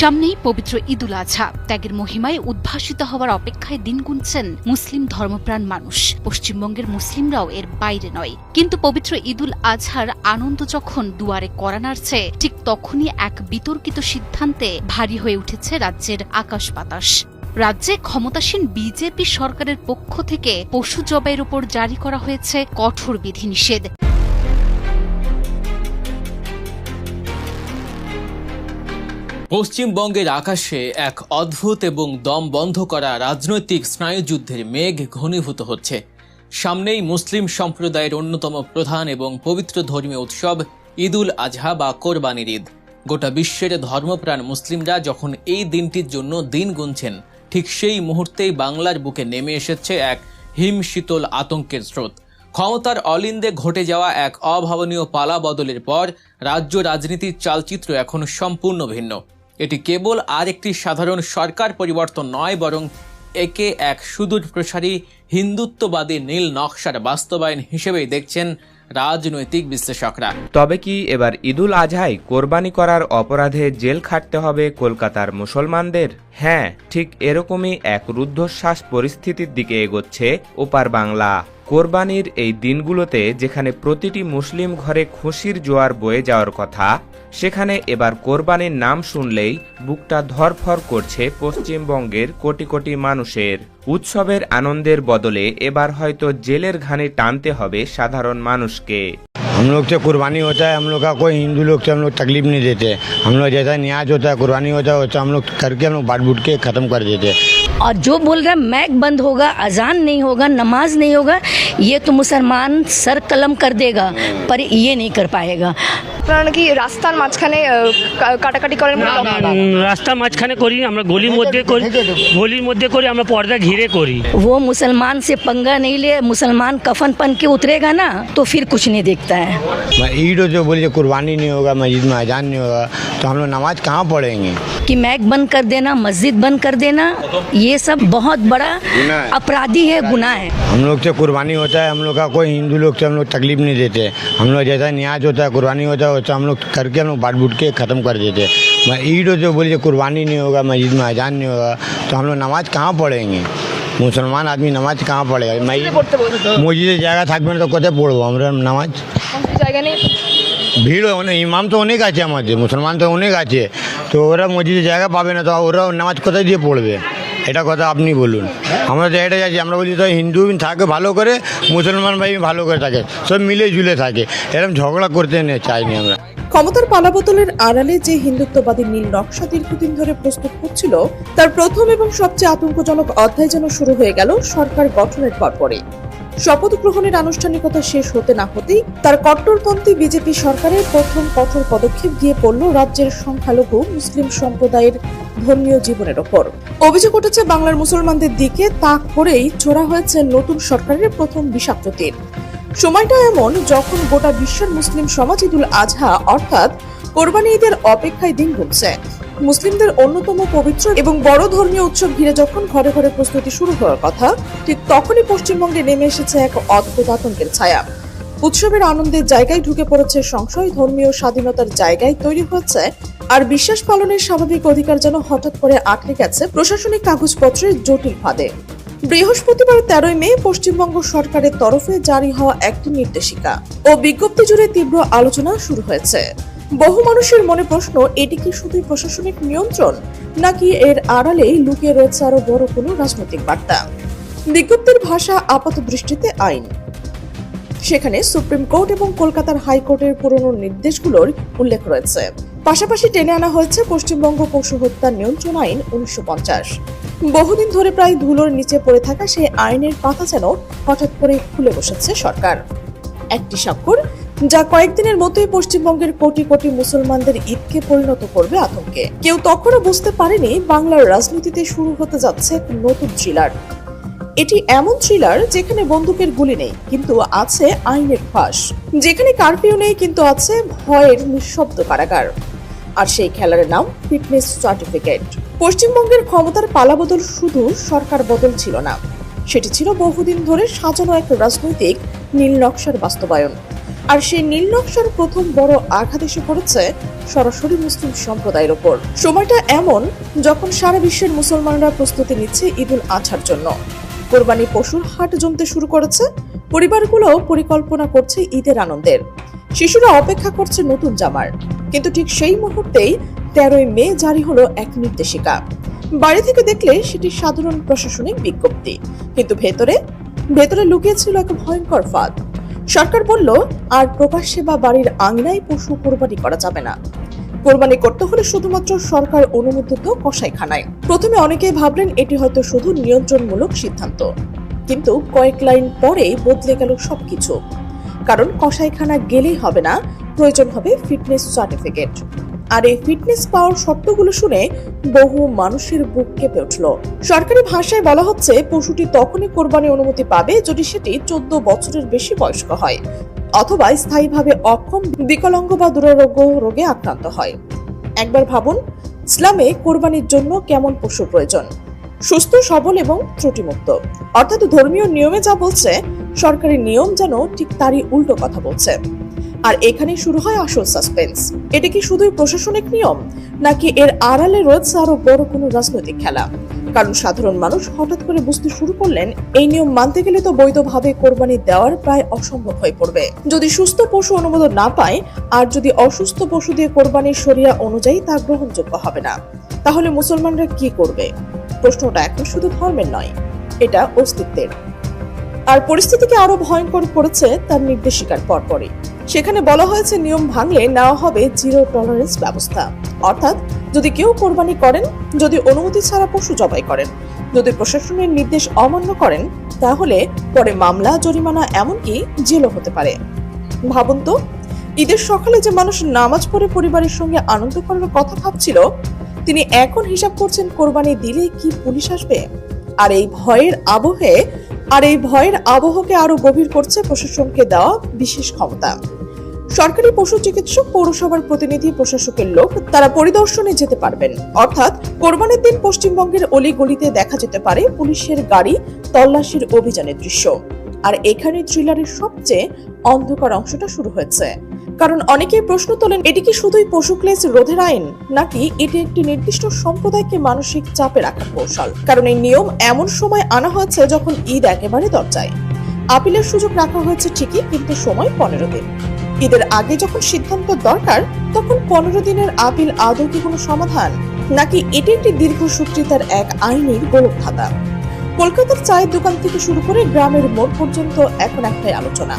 সামনেই পবিত্র ঈদুল আজহা। ত্যাগের মহিমায় উদ্ভাসিত হওয়ার অপেক্ষায় দিন গুনছেন মুসলিম ধর্মপ্রাণ মানুষ। পশ্চিমবঙ্গের মুসলিমরাও এর বাইরে নয়। কিন্তু পবিত্র ঈদুল আজহার আনন্দ যখন দুয়ারে কড়া নাড়ছে, ঠিক তখনই এক বিতর্কিত সিদ্ধান্তে ভারী হয়ে উঠেছে রাজ্যের আকাশ বাতাস। রাজ্যে ক্ষমতাসীন বিজেপি সরকারের পক্ষ থেকে পশু জবাইয়ের উপর জারি করা হয়েছে কঠোর বিধিনিষেধ। পশ্চিমবঙ্গের আকাশে এক অদ্ভুত এবং দম বন্ধ করা রাজনৈতিক স্নায়ুযুদ্ধের মেঘ ঘনীভূত হচ্ছে। সামনেই মুসলিম সম্প্রদায়ের অন্যতম প্রধান এবং পবিত্র ধর্মীয় উৎসব ঈদুল আজহা বা কোরবানির ঈদ। গোটা বিশ্বের ধর্মপ্রাণ মুসলিমরা যখন এই দিনটির জন্য দিন গুনছেন, ঠিক সেই মুহূর্তেই বাংলার বুকে নেমে এসেছে এক হিমশীতল আতঙ্কের স্রোত। ক্ষমতার অলিন্দে ঘটে যাওয়া এক অভাবনীয় পালা বদলের পর রাজ্য রাজনীতির চালচিত্র এখন সম্পূর্ণ ভিন্ন। এটি কেবল আর একটি সাধারণ সরকার পরিবর্তন নয়, বরং একে এক সুদূর প্রসারী হিন্দুত্ববাদী নীল নকশার বাস্তবায়ন হিসেবেই দেখছেন রাজনৈতিক বিশ্লেষকরা। তবে কি এবার ঈদুল আজহায় কোরবানি করার অপরাধে জেল খাটতে হবে কলকাতার মুসলমানদের? হ্যাঁ, ঠিক এরকমই এক রুদ্ধশ্বাস পরিস্থিতির দিকে এগোচ্ছে ওপার বাংলা। কোরবানির এই দিনগুলোতে যেখানে প্রতিটি মুসলিম ঘরে খুশির জোয়ার বয়ে যাওয়ার কথা, সেখানে এবার কোরবানির নাম শুনলেই বুকটা ধরফর করছে পশ্চিমবঙ্গের কোটি কোটি মানুষের। উৎসবের আনন্দের বদলে এবার হয়তো জেলের ঘানি টানতে হবে সাধারণ মানুষকে। हम लोग से कुर्बानी होता है, हम लोग का कोई हिंदू लोग से हम लोग तकलीफ नहीं देते। हम लोग जैसा न्याज होता है, कुर्बानी होता है, वैसा हम लोग करके हम लोग बांट बूट के ख़त्म कर देते। और जो बोल रहा है मैक बंद होगा, अजान नहीं होगा, नमाज नहीं होगा, ये तो मुसलमान सर कलम कर देगा, पर ये नहीं कर पाएगा। আপনারা কি রাস্তার মাঝখানে কাটাকাটি করেন? রাস্তার মাঝখানে করি আমরা, গলির মধ্যে করি আমরা, পর্দা ঘিরে করি। वो मुसलमान से पंगा नहीं ले, मुसलमान कफन पन के उतरेगा ना तो फिर कुछ नहीं देखता है। ईद जो बोलिए कुर्बानी नहीं होगा, मस्जिद में अजान नहीं होगा, तो हम लोग नमाज कहाँ पढ़ेंगे? कि मैक बंद कर देना, मस्जिद बंद कर देना, ये सब बहुत बड़ा अपराधी है, गुनाह है। हम लोग से कुर्बानी होता है, हम लोग का कोई हिंदू लोग से हम लोग तकलीफ नहीं देते। हम लोग जैसा न्याज होता है, कुर्बानी होता है, वैसा हम लोग करके हम लोग बांट बूट के ख़त्म कर देते। ईद जो बोलिए कुर्बानी नहीं होगा, मस्जिद में अजान नहीं होगा, तो हम लोग नमाज कहाँ पढ़ेंगे? মুসলমান আদমি নামাজ কাঁ পড়ে? মসজিদে জায়গা থাকবে না তো কোথায় পড়বো আমরা নামাজ? জায়গা নেই, ভিড় ইমাম তো অনেক আছে, আমাদের মুসলমান তো অনেক আছে, তো ওরা মসজিদে জায়গা পাবে না, তো ওরা নামাজ কোথায় দিয়ে পড়বে? এটা কথা আপনি বলুন। আমরা তো এটা যাচ্ছি, আমরা বলছি তো হিন্দু থাকে ভালো করে, মুসলমান ভাই ভালো করে থাকে, সব মিলে ঝুলে থাকে, এরকম ঝগড়া করতে চাইনি আমরা। ক্ষমতার পালাবদলের আড়ালে যে হিন্দুত্ববাদী নীল নকশা দীর্ঘদিন ধরে প্রস্তুত হচ্ছিল, তার প্রথম এবং সবচেয়ে আতঙ্কজনক অধ্যায় যেন শুরু হয়ে গেল সরকার গঠনের পরপরই। শপথ গ্রহণের আনুষ্ঠানিকতা শেষ হতে না হতেই তার কট্টরপন্থী বিজেপি সরকারের প্রথম কঠোর পদক্ষেপ গিয়ে পড়ল রাজ্যের সংখ্যালঘু মুসলিম সম্প্রদায়ের ধর্মীয় জীবনের ওপর। অভিযোগ উঠেছে বাংলার মুসলমানদের দিকে তাক করেই ছোড়া হয়েছে নতুন সরকারের প্রথম বিষাক্ত তীর। সময়টা এমন যখন গোটা বিশ্বের মুসলিম সমাজ ঈদুল আজহা অর্থাৎ কোরবানি ঈদের অপেক্ষায় দিন গুনছে। মুসলিমদের অন্যতম পবিত্র এবং বড় ধর্মীয় উৎসব ঘিরে যখন ঘরে ঘরে প্রস্তুতি শুরু হওয়ার কথা, ঠিক তখনই পশ্চিমবঙ্গে নেমে এসেছে এক অদ্ভুত আতঙ্কের ছায়া। উৎসবের আনন্দের জায়গায় ঢুকে পড়েছে সংশয়, ধর্মীয় স্বাধীনতার জায়গায় তৈরি হচ্ছে আর বিশ্বাস পালনের স্বাভাবিক অধিকার যেন হঠাৎ করে আটকে গেছে প্রশাসনিক কাগজপত্রের জটিল ফাঁদে। বৃহস্পতিবার 13 মে পশ্চিমবঙ্গ সরকারের তরফে জারি হওয়া একটি নির্দেশিকা ও বিজ্ঞপ্তি জুড়ে তীব্র আলোচনা শুরু হয়েছে। বহু মানুষের মনে প্রশ্ন, এটি কি শুধুই প্রশাসনিক নিয়ন্ত্রণ, নাকি এর আড়ালেই লুকিয়ে রয়েছে আরো বড় কোনো রাজনৈতিক বার্তা? বিজ্ঞপ্তির ভাষা আপাত দৃষ্টিতে আইন, সেখানে সুপ্রিম কোর্ট এবং কলকাতার হাইকোর্টের পুরনো নির্দেশগুলোর উল্লেখ রয়েছে। পাশাপাশি টেনে আনা হয়েছে পশ্চিমবঙ্গ পশু হত্যা নিয়ন্ত্রণ আইন 1950। বহুদিন ধরে প্রায় ধুলোর নিচে পড়ে থাকা সেই আইনের পাতা যেন হঠাৎ করে খুলে বসেছে সরকার। একটি স্বাক্ষর যা কয়েকদিনের মধ্যেই পশ্চিমবঙ্গের কোটি কোটি মুসলমানদের ঈদকে পরিণত করবে আতঙ্কে। কেউ তখনও বুঝতে পারেনি বাংলার রাজনীতিতে শুরু হতে যাচ্ছে এক নতুন থ্রিলার। এটি এমন থ্রিলার যেখানে বন্দুকের গুলি নেই কিন্তু আছে আইনের ফাঁস, যেখানে কারফিউ নেই কিন্তু আছে ভয়ের নিঃশব্দ কারাগার। আর সেই খেলার নাম ফিটনেস সার্টিফিকেট। পশ্চিমবঙ্গের ক্ষমতার পালাবদল শুধু সরকার বদল ছিল না, সেটি ছিল বহুদিন ধরে সাজানো এক রাজনৈতিক নীল নকশার বাস্তবায়ন। আর সেই নীল নকশার প্রথম বড় আঘাত এসে পড়েছে সরাসরি মুসলিম সম্প্রদায়ের ওপর। সময়টা এমন যখন সারা বিশ্বের মুসলমানরা প্রস্তুতি নিচ্ছে ঈদুল আজহার জন্য। কোরবানি পশুর হাট জমতে শুরু করেছে, পরিবারগুলো পরিকল্পনা করছে ঈদের আনন্দের, শিশুরা অপেক্ষা করছে নতুন জামার। কিন্তু ঠিক সেই মুহূর্তেই 13ই মে জারি হলো এক নির্দেশিকা। বাইরে থেকে দেখলে সেটি সাধারণ প্রশাসনিক বিজ্ঞপ্তি, কিন্তু ভেতরে লুকিয়ে ছিল এক ভয়ঙ্কর ফাঁদ। সরকার বলল, আর প্রকাশ্যে বা বাড়ির আঙিনায় পশু কোরবানি করা যাবে না। কোরবানি করতে হলে শুধুমাত্র সরকার অনুমোদিত কসাইখানায়। প্রথমে অনেকেই ভাবলেন এটি হয়তো শুধু নিয়ন্ত্রণমূলক সিদ্ধান্ত, কিন্তু কয়েক লাইন পরেই বদলে গেল সবকিছু। কারণ কসাইখানা গেলেই হবে না, প্রয়োজন হবে ফিটনেস সার্টিফিকেট। আর এই ফিটনেস পাওয়ার শর্তগুলো শুনে বহু মানুষের বুক কেঁপে উঠল। সরকারি ভাষায় বলা হচ্ছে, পশুটি তখনই কোরবানি অনুমতি পাবে যদি সেটি 14 বছরের বেশি বয়স্ক হয়, অথবা স্থায়ীভাবে অক্ষম, বিকলাঙ্গ বা দুরারোগ্য রোগে আক্রান্ত হয়। একবার ভাবুন, ইসলামে কোরবানির জন্য কেমন পশু প্রয়োজন? সুস্থ, সবল এবং ত্রুটিমুক্ত। অর্থাৎ ধর্মীয় নিয়মে যা বলছে, সরকারি নিয়ম যেন ঠিক তারই উল্টো কথা বলছে। আর এখানে শুরু হয় আসল সাসপেন্স। এটা কি শুধুই প্রশাসনিক নিয়ম, নাকি এর আড়ালে রয়েছে আরো বড় কোনো রাজনৈতিক খেলা? কারণ সাধারণ মানুষ হঠাৎ করে বুঝতে শুরু করলেন, এই নিয়ম মানতে গেলে তো বৈধভাবে কোরবানি দেওয়ার প্রায় অসম্ভব হয়ে পড়বে। যদি সুস্থ পশু অনুমোদন না পায়, আর যদি অসুস্থ পশু দিয়ে কোরবানির শরিয়া অনুযায়ী তা গ্রহণযোগ্য হবে না, তাহলে মুসলমানরা কি করবে? প্রশ্নটা এখন শুধু ধর্মের নয়, এটা অস্তিত্বের। আর পরিস্থিতিকে আরো ভয়ঙ্কর করেছে তার নির্দেশিকার পরপরই। সেখানে বলা হয়েছে, নিয়ম ভাঙলে নেওয়া হবে জিরো টলারেন্স ব্যবস্থা। অর্থাৎ যদি কেউ কোরবানি করেন, যদি অনুমতি ছাড়া পশু জবাই করেন, যদি প্রশাসনের নির্দেশ অমান্য করেন, তাহলে পরে মামলা, জরিমানা, এমনকি জেলও হতে পারে। ভাবুন তো, ঈদের সকালে যে মানুষ নামাজ পড়ে পরিবারের সঙ্গে আনন্দ করার কথা ভাবছিল, তিনি এখন হিসাব করছেন কোরবানি দিলে কি পুলিশ আসবে। আর এই ভয়ের আবহকে আরো গভীর করছে প্রশাসনকে দেওয়া বিশেষ ক্ষমতা। সরকারি পশু চিকিৎসক, পৌরসভার প্রতিনিধি, প্রশাসকের লোক, তারা পরিদর্শনে যেতে পারবেন। অর্থাৎ কোরবানির দিন পশ্চিমবঙ্গের অলিগলিতে দেখা যেতে পারে পুলিশের গাড়ি তল্লাশির অভিযানের দৃশ্য। আর এখানে থ্রিলারের সবচেয়ে অন্ধকার অংশটা শুরু হয়েছে। কারণ অনেকেই প্রশ্ন তোলেন, এটি কি শুধুই পশু ক্লেশ রোধের আইন, নাকি এটি একটি নির্দিষ্ট সম্প্রদায়কে মানসিক চাপে রাখার কৌশল? কারণ এই নিয়ম এমন সময় আনা হয়েছে যখন ঈদ একেবারে দরজায়। আপিলের সুযোগ রাখা হয়েছে ঠিকই, কিন্তু সময় 15 দিন। ঈদের আগে যখন সিদ্ধান্ত দরকার, তখন 15 দিনের আপিল আদৌ কি কোনো সমাধান, নাকি এটি একটি দীর্ঘসূত্রিতার এক আইনের গোলক ধাঁধা? কলকাতার চায়ের দোকান থেকে শুরু করে গ্রামের মোড় পর্যন্ত এখন একটাই আলোচনা,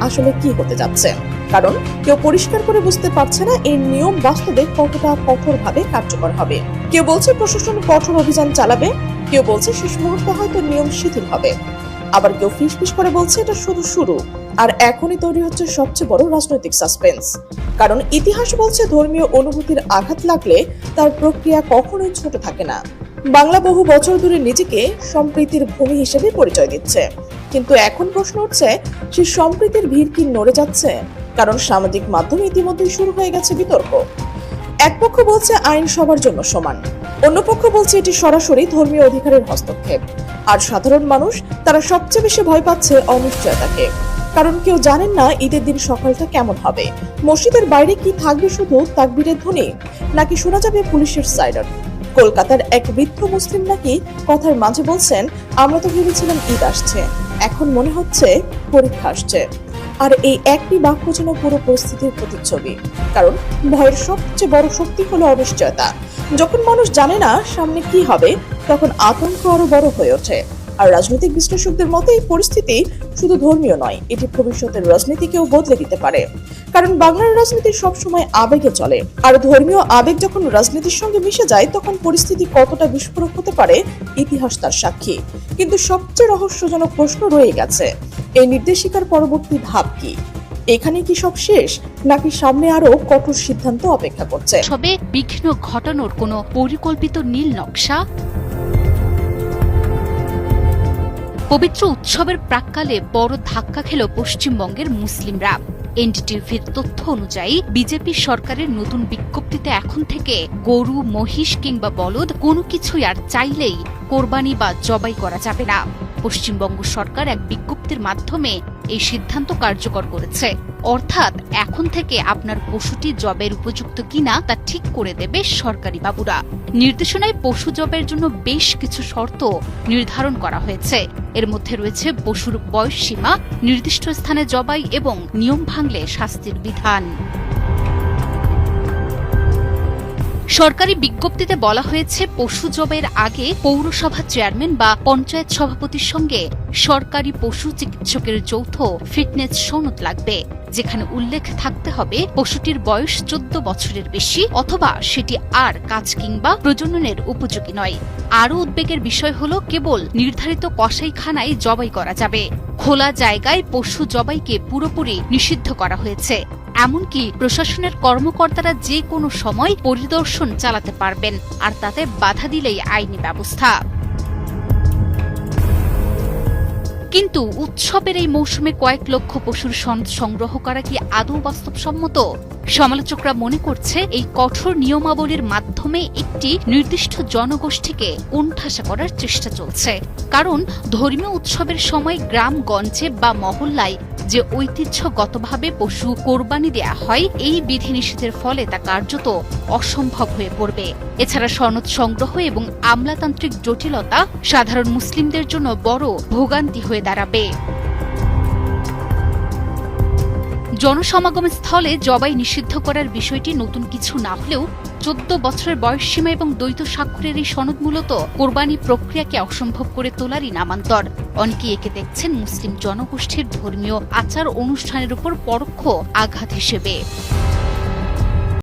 আসলে কি হতে যাচ্ছে। কারণ কেউ পরিষ্কার করে বুঝতে পারছে না এই নিয়ম বাস্তবে কতটা কঠোরভাবে কার্যকর হবে। কেউ বলছে প্রশাসন কঠোর অভিযান চালাবে, কেউ বলছে শেষ মুহূর্তে হয়তো নিয়ম শিথিল হবে, আবার কেউ ফিসফিস করে বলছে এটা শুধু শুরু। আর এখনই তৈরি হচ্ছে সবচেয়ে বড় রাজনৈতিক সাসপেন্স। কারণ ইতিহাস বলছে, ধর্মীয় অনুভূতির আঘাত লাগলে তার প্রক্রিয়া কখনোই ছোট থাকে না। বাংলা বহু বছর ধরে নিজেকে সম্প্রীতির ভূমি হিসেবে পরিচয় দিচ্ছে, কিন্তু এখন প্রশ্ন উঠছে, সেই সম্প্রীতির ভিড় কি নড়ে যাচ্ছে? কারণ সামাজিক মাধ্যমে ইতিমধ্যেই শুরু হয়ে গেছে বিতর্ক। এক পক্ষ বলছে আইন সবার জন্য সমান, অন্য পক্ষ বলছে এটি সরাসরি ধর্মীয় অধিকারের হস্তক্ষেপ। আর সাধারণ মানুষ, তারা সবচেয়ে বেশি ভয় পাচ্ছে অনিশ্চয়তাকে। কারণ কেউ জানেন না ঈদের দিন সকালটা কেমন হবে, মসজিদের বাইরে কি থাকবে, শুধু তাকবীরের ধ্বনি, নাকি শোনা যাবে পুলিশের সাইরেন। কলকাতার এক বৃদ্ধ মুসলিম নাকি কথার মাঝে বলছেন, আমরা তো ভেবেছিলাম ঈদ আসছে, এখন মনে হচ্ছে পরীক্ষা আসছে। আর এই একটি বাক্য যেন পুরো পরিস্থিতির প্রতিচ্ছবি। কারণ ভয়ের সবচেয়ে বড় শক্তি হলো অনিশ্চয়তা। যখন মানুষ জানে না সামনে কি হবে, তখন আতঙ্ক আরো বড় হয়ে ওঠে। আর রাজনৈতিক বিশ্লেষকদের মতে এই পরিস্থিতি শুধু ধর্মীয় নয়, এটি ভবিষ্যতের রাজনীতিকেও বদলে দিতে পারে। কারণ বাংলার রাজনীতি সবসময় আবেগে চলে, আর ধর্মীয় আবেগ যখন রাজনীতির সঙ্গে মিশে যায়, তখন পরিস্থিতি কতটা বিস্ফোরক হতে পারে ইতিহাস তার সাক্ষী। কিন্তু সবচেয়ে রহস্যজনক প্রশ্ন রয়ে গেছে, এই নির্দেশিকার পরবর্তী ধাপ কি? এখানে কি সব শেষ, নাকি সামনে আরো কঠোর সিদ্ধান্ত অপেক্ষা করছে? সবে বিঘ্ন ঘটানোর কোনো পরিকল্পিত নীল নকশা? পবিত্র উৎসবের প্রাক্কালে বড় ধাক্কা খেল পশ্চিমবঙ্গের মুসলিমরা। এনডিটিভির তথ্য অনুযায়ী বিজেপি সরকারের নতুন বিজ্ঞপ্তিতে এখন থেকে গরু, মহিষ কিংবা বলদ কোনো কিছুই আর চাইলেই কোরবানি বা জবাই করা যাবে না। পশ্চিমবঙ্গ সরকার এক বিজ্ঞপ্তির মাধ্যমে এই সিদ্ধান্ত কার্যকর করেছে। অর্থাৎ এখন থেকে আপনার পশুটি জবের উপযুক্ত কিনা তা ঠিক করে দেবে সরকারি বাবুরা। নির্দেশনায় পশু জবের জন্য বেশ কিছু শর্ত নির্ধারণ করা হয়েছে। এর মধ্যে রয়েছে পশুর বয়স সীমা, নির্দিষ্ট স্থানে জবাই এবং নিয়ম ভাঙলে শাস্তির বিধান। সরকারি বিজ্ঞপ্তিতে বলা হয়েছে, পশু জবের আগে পৌরসভা চেয়ারম্যান বা পঞ্চায়েত সভাপতির সঙ্গে সরকারি পশু চিকিৎসকের যৌথ ফিটনেস সনদ লাগবে, যেখানে উল্লেখ থাকতে হবে পশুটির বয়স 14 বছরের বেশি অথবা সেটি আর কাজ কিংবা প্রজননের উপযোগী নয়। আরও উদ্বেগের বিষয় হল, কেবল নির্ধারিত কসাইখানায় জবাই করা যাবে। খোলা জায়গায় পশু জবাইকে পুরোপুরি নিষিদ্ধ করা হয়েছে। এমনকি প্রশাসনের কর্মকর্তারা যে কোনো সময় পরিদর্শন চালাতে পারবেন, আর তাতে বাধা দিলেই আইনি ব্যবস্থা। কিন্তু উৎসবের এই মৌসুমে কয়েক লক্ষ পশুর সনদ সংগ্রহ করা কি আদৌ বাস্তবসম্মত? সমালোচকরা মনে করছে, এই কঠোর নিয়মাবলীর মাধ্যমে একটি নির্দিষ্ট জনগোষ্ঠীকে কোণঠাসা করার চেষ্টা চলছে। কারণ ধর্মীয় উৎসবের সময় গ্রামগঞ্জে বা মহল্লায় যে ঐতিহ্যগতভাবে পশু কোরবানি দেয়া হয়, এই বিধিনিষেধের ফলে তা কার্যত অসম্ভব হয়ে পড়বে। এছাড়া সনদ সংগ্রহ এবং আমলাতান্ত্রিক জটিলতা সাধারণ মুসলিমদের জন্য বড় ভোগান্তি হয়ে দাঁড়াবে। জনসমাগমের স্থলে জবাই নিষিদ্ধ করার বিষয়টি নতুন কিছু না হলেও 14 বছরের বয়সসীমা এবং দ্বৈত স্বাক্ষরের এই সনদ মূলত কোরবানি প্রক্রিয়াকে অসম্ভব করে তোলারই নামান্তর। অনেকেই একে দেখছেন মুসলিম জনগোষ্ঠীর ধর্মীয় আচার অনুষ্ঠানের উপর পরোক্ষ আঘাত হিসেবে।